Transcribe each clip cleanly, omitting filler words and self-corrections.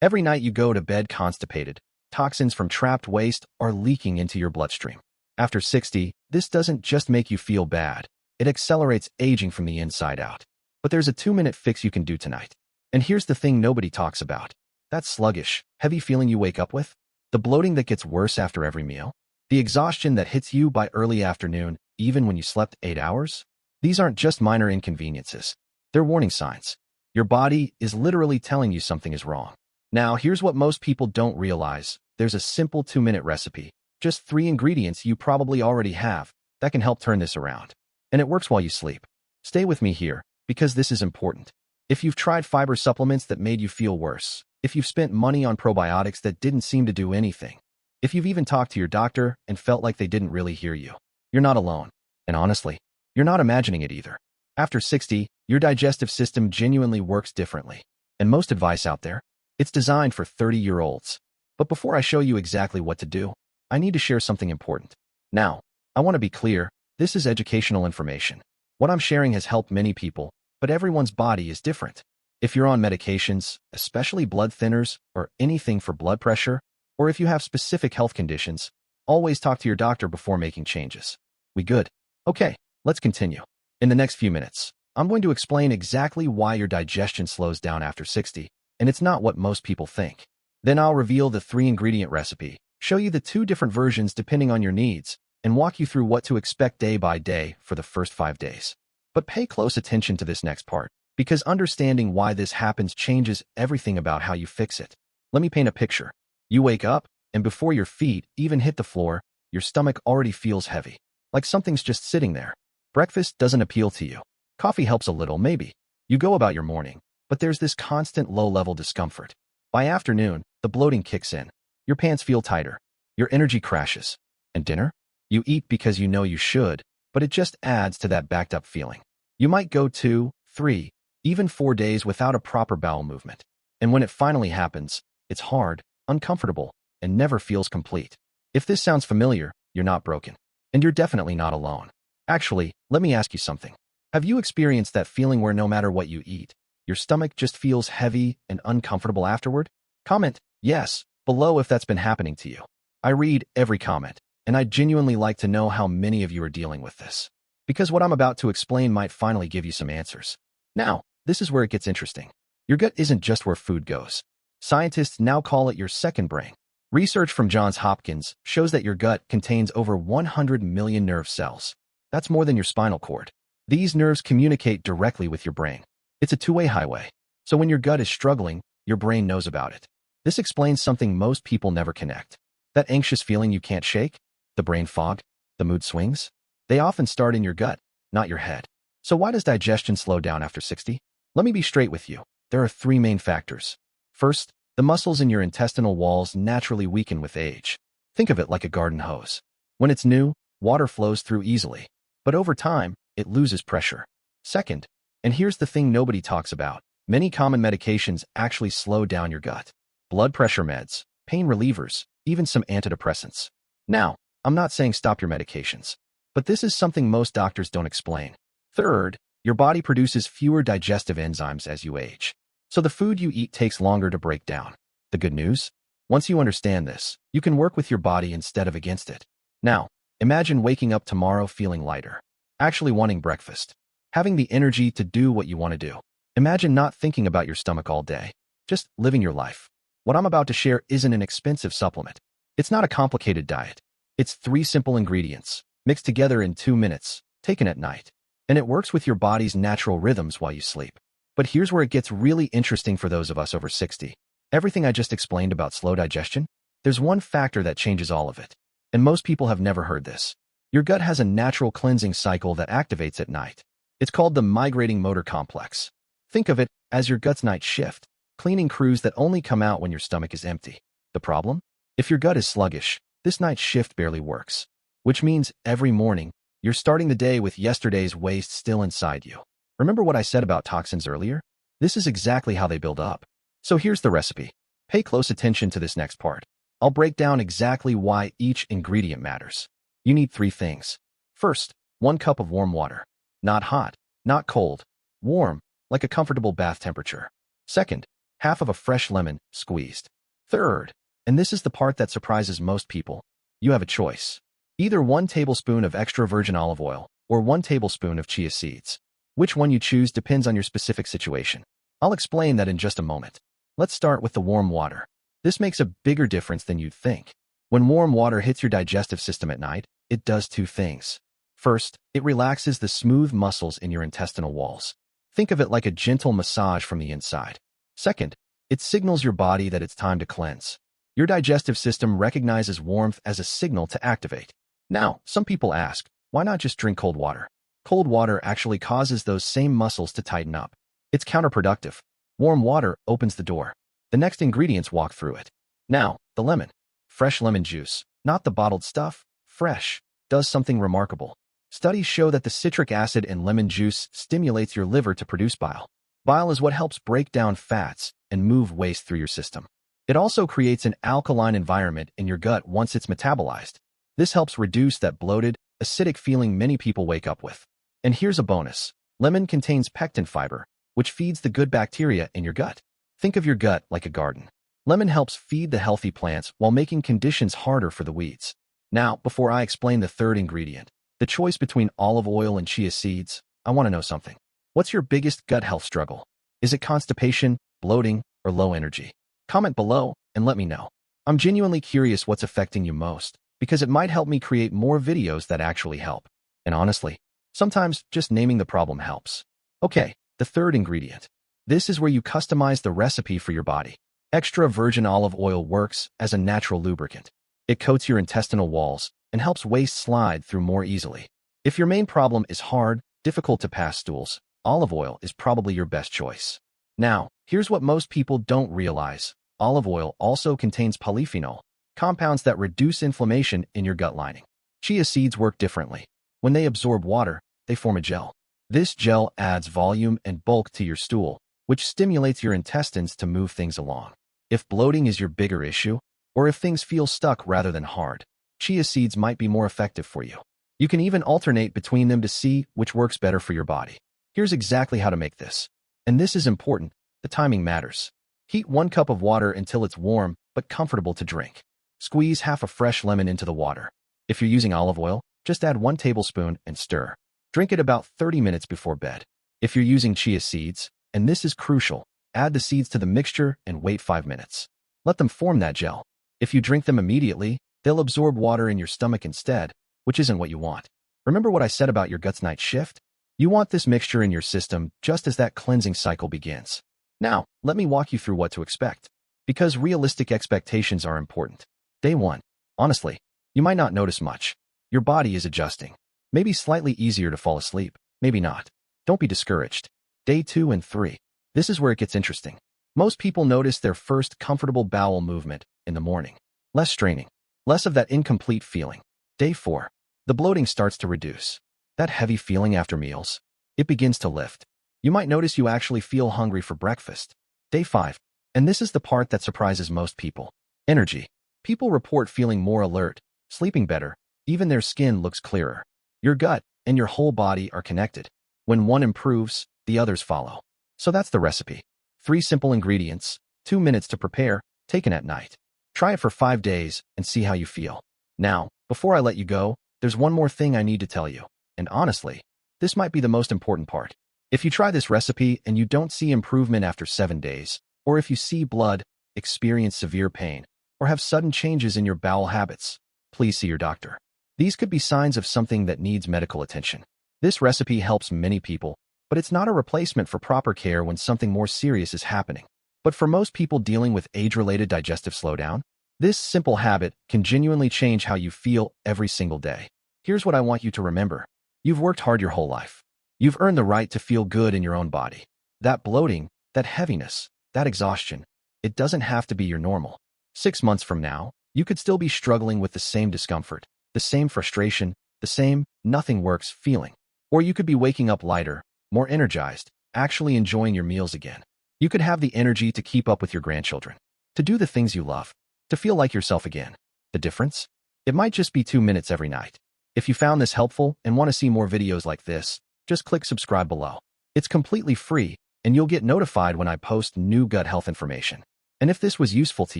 Every night you go to bed constipated, toxins from trapped waste are leaking into your bloodstream. After 60, this doesn't just make you feel bad, it accelerates aging from the inside out. But there's a 2-minute fix you can do tonight. And here's the thing nobody talks about. That sluggish, heavy feeling you wake up with, the bloating that gets worse after every meal, the exhaustion that hits you by early afternoon, even when you slept 8 hours. These aren't just minor inconveniences. They're warning signs. Your body is literally telling you something is wrong. Now, here's what most people don't realize. There's a simple 2-minute recipe, just 3 ingredients you probably already have, that can help turn this around. And it works while you sleep. Stay with me here, because this is important. If you've tried fiber supplements that made you feel worse, if you've spent money on probiotics that didn't seem to do anything, if you've even talked to your doctor and felt like they didn't really hear you, you're not alone. And honestly, you're not imagining it either. After 60, your digestive system genuinely works differently. And most advice out there, it's designed for 30-year-olds. But before I show you exactly what to do, I need to share something important. Now, I want to be clear, this is educational information. What I'm sharing has helped many people, but everyone's body is different. If you're on medications, especially blood thinners or anything for blood pressure, or if you have specific health conditions, always talk to your doctor before making changes. We good? Okay, let's continue. In the next few minutes, I'm going to explain exactly why your digestion slows down after 60, and it's not what most people think. Then I'll reveal the 3-ingredient recipe, show you the 2 different versions depending on your needs, and walk you through what to expect day by day for the first 5 days. But pay close attention to this next part, because understanding why this happens changes everything about how you fix it. Let me paint a picture. You wake up, and before your feet even hit the floor, your stomach already feels heavy, like something's just sitting there. Breakfast doesn't appeal to you. Coffee helps a little, maybe. You go about your morning, but there's this constant low-level discomfort. By afternoon, the bloating kicks in. Your pants feel tighter. Your energy crashes. And dinner? You eat because you know you should, but it just adds to that backed-up feeling. You might go 2, 3, even 4 days without a proper bowel movement. And when it finally happens, it's hard, uncomfortable, and never feels complete. If this sounds familiar, you're not broken. And you're definitely not alone. Actually, let me ask you something. Have you experienced that feeling where no matter what you eat, your stomach just feels heavy and uncomfortable afterward? Comment yes below if that's been happening to you. I read every comment, and I'd genuinely like to know how many of you are dealing with this. Because what I'm about to explain might finally give you some answers. Now, this is where it gets interesting. Your gut isn't just where food goes. Scientists now call it your second brain. Research from Johns Hopkins shows that your gut contains over 100 million nerve cells. That's more than your spinal cord. These nerves communicate directly with your brain. It's a two-way highway. So when your gut is struggling, your brain knows about it. This explains something most people never connect. That anxious feeling you can't shake, the brain fog, the mood swings, they often start in your gut, not your head. So why does digestion slow down after 60? Let me be straight with you. There are 3 main factors. First, the muscles in your intestinal walls naturally weaken with age. Think of it like a garden hose. When it's new, water flows through easily. But over time, it loses pressure. Second, and here's the thing nobody talks about, many common medications actually slow down your gut. Blood pressure meds, pain relievers, even some antidepressants. Now, I'm not saying stop your medications, but this is something most doctors don't explain. Third, your body produces fewer digestive enzymes as you age. So the food you eat takes longer to break down. The good news? Once you understand this, you can work with your body instead of against it. Now, imagine waking up tomorrow feeling lighter, actually wanting breakfast, having the energy to do what you want to do. Imagine not thinking about your stomach all day, just living your life. What I'm about to share isn't an expensive supplement. It's not a complicated diet. It's 3 simple ingredients, mixed together in 2 minutes, taken at night. And it works with your body's natural rhythms while you sleep. But here's where it gets really interesting for those of us over 60. Everything I just explained about slow digestion, there's one factor that changes all of it. And most people have never heard this. Your gut has a natural cleansing cycle that activates at night. It's called the migrating motor complex. Think of it as your gut's night shift, cleaning crews that only come out when your stomach is empty. The problem? If your gut is sluggish, this night shift barely works. Which means every morning, you're starting the day with yesterday's waste still inside you. Remember what I said about toxins earlier? This is exactly how they build up. So here's the recipe. Pay close attention to this next part. I'll break down exactly why each ingredient matters. You need 3 things. First, 1 cup of warm water. Not hot, not cold. Warm, like a comfortable bath temperature. Second, half of a fresh lemon, squeezed. Third, and this is the part that surprises most people, you have a choice. Either 1 tablespoon of extra virgin olive oil or 1 tablespoon of chia seeds. Which one you choose depends on your specific situation. I'll explain that in just a moment. Let's start with the warm water. This makes a bigger difference than you'd think. When warm water hits your digestive system at night, it does 2 things. First, it relaxes the smooth muscles in your intestinal walls. Think of it like a gentle massage from the inside. Second, it signals your body that it's time to cleanse. Your digestive system recognizes warmth as a signal to activate. Now, some people ask, why not just drink cold water? Cold water actually causes those same muscles to tighten up. It's counterproductive. Warm water opens the door. The next ingredients walk through it. Now, the lemon. Fresh lemon juice, not the bottled stuff, fresh, does something remarkable. Studies show that the citric acid in lemon juice stimulates your liver to produce bile. Bile is what helps break down fats and move waste through your system. It also creates an alkaline environment in your gut once it's metabolized. This helps reduce that bloated, acidic feeling many people wake up with. And here's a bonus. Lemon contains pectin fiber, which feeds the good bacteria in your gut. Think of your gut like a garden. Lemon helps feed the healthy plants while making conditions harder for the weeds. Now, before I explain the third ingredient, the choice between olive oil and chia seeds, I want to know something. What's your biggest gut health struggle? Is it constipation, bloating, or low energy? Comment below and let me know. I'm genuinely curious what's affecting you most, because it might help me create more videos that actually help. And honestly, sometimes just naming the problem helps. Okay, the third ingredient. This is where you customize the recipe for your body. Extra virgin olive oil works as a natural lubricant. It coats your intestinal walls and helps waste slide through more easily. If your main problem is hard, difficult to pass stools, olive oil is probably your best choice. Now, here's what most people don't realize. Olive oil also contains polyphenol, compounds that reduce inflammation in your gut lining. Chia seeds work differently. When they absorb water, they form a gel. This gel adds volume and bulk to your stool, which stimulates your intestines to move things along. If bloating is your bigger issue, or if things feel stuck rather than hard, chia seeds might be more effective for you. You can even alternate between them to see which works better for your body. Here's exactly how to make this. And this is important. The timing matters. Heat 1 cup of water until it's warm but comfortable to drink. Squeeze half a fresh lemon into the water. If you're using olive oil, just add 1 tablespoon and stir. Drink it about 30 minutes before bed. If you're using chia seeds, and this is crucial, add the seeds to the mixture and wait 5 minutes. Let them form that gel. If you drink them immediately, they'll absorb water in your stomach instead, which isn't what you want. Remember what I said about your gut's night shift? You want this mixture in your system just as that cleansing cycle begins. Now, let me walk you through what to expect, because realistic expectations are important. Day 1. Honestly, you might not notice much. Your body is adjusting. Maybe slightly easier to fall asleep, maybe not. Don't be discouraged. Day 2 and 3. This is where it gets interesting. Most people notice their first comfortable bowel movement in the morning. Less straining. Less of that incomplete feeling. Day 4. The bloating starts to reduce. That heavy feeling after meals. It begins to lift. You might notice you actually feel hungry for breakfast. Day 5. And this is the part that surprises most people. Energy. People report feeling more alert, sleeping better, even their skin looks clearer. Your gut and your whole body are connected. When one improves, the others follow. So that's the recipe. 3 simple ingredients, 2 minutes to prepare, taken at night. Try it for 5 days and see how you feel. Now, before I let you go, there's one more thing I need to tell you. And honestly, this might be the most important part. If you try this recipe and you don't see improvement after 7 days, or if you see blood, experience severe pain, or have sudden changes in your bowel habits, please see your doctor. These could be signs of something that needs medical attention. This recipe helps many people, but it's not a replacement for proper care when something more serious is happening. But for most people dealing with age-related digestive slowdown, this simple habit can genuinely change how you feel every single day. Here's what I want you to remember. You've worked hard your whole life. You've earned the right to feel good in your own body. That bloating, that heaviness, that exhaustion, it doesn't have to be your normal. 6 months from now, you could still be struggling with the same discomfort, the same frustration, the same nothing works feeling. Or you could be waking up lighter, more energized, actually enjoying your meals again. You could have the energy to keep up with your grandchildren, to do the things you love, to feel like yourself again. The difference? It might just be 2 minutes every night. If you found this helpful and want to see more videos like this, just click subscribe below. It's completely free, and you'll get notified when I post new gut health information. And if this was useful to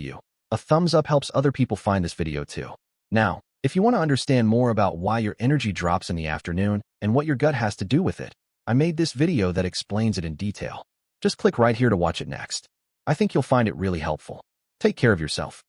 you, a thumbs up helps other people find this video too. Now, if you want to understand more about why your energy drops in the afternoon and what your gut has to do with it, I made this video that explains it in detail. Just click right here to watch it next. I think you'll find it really helpful. Take care of yourself.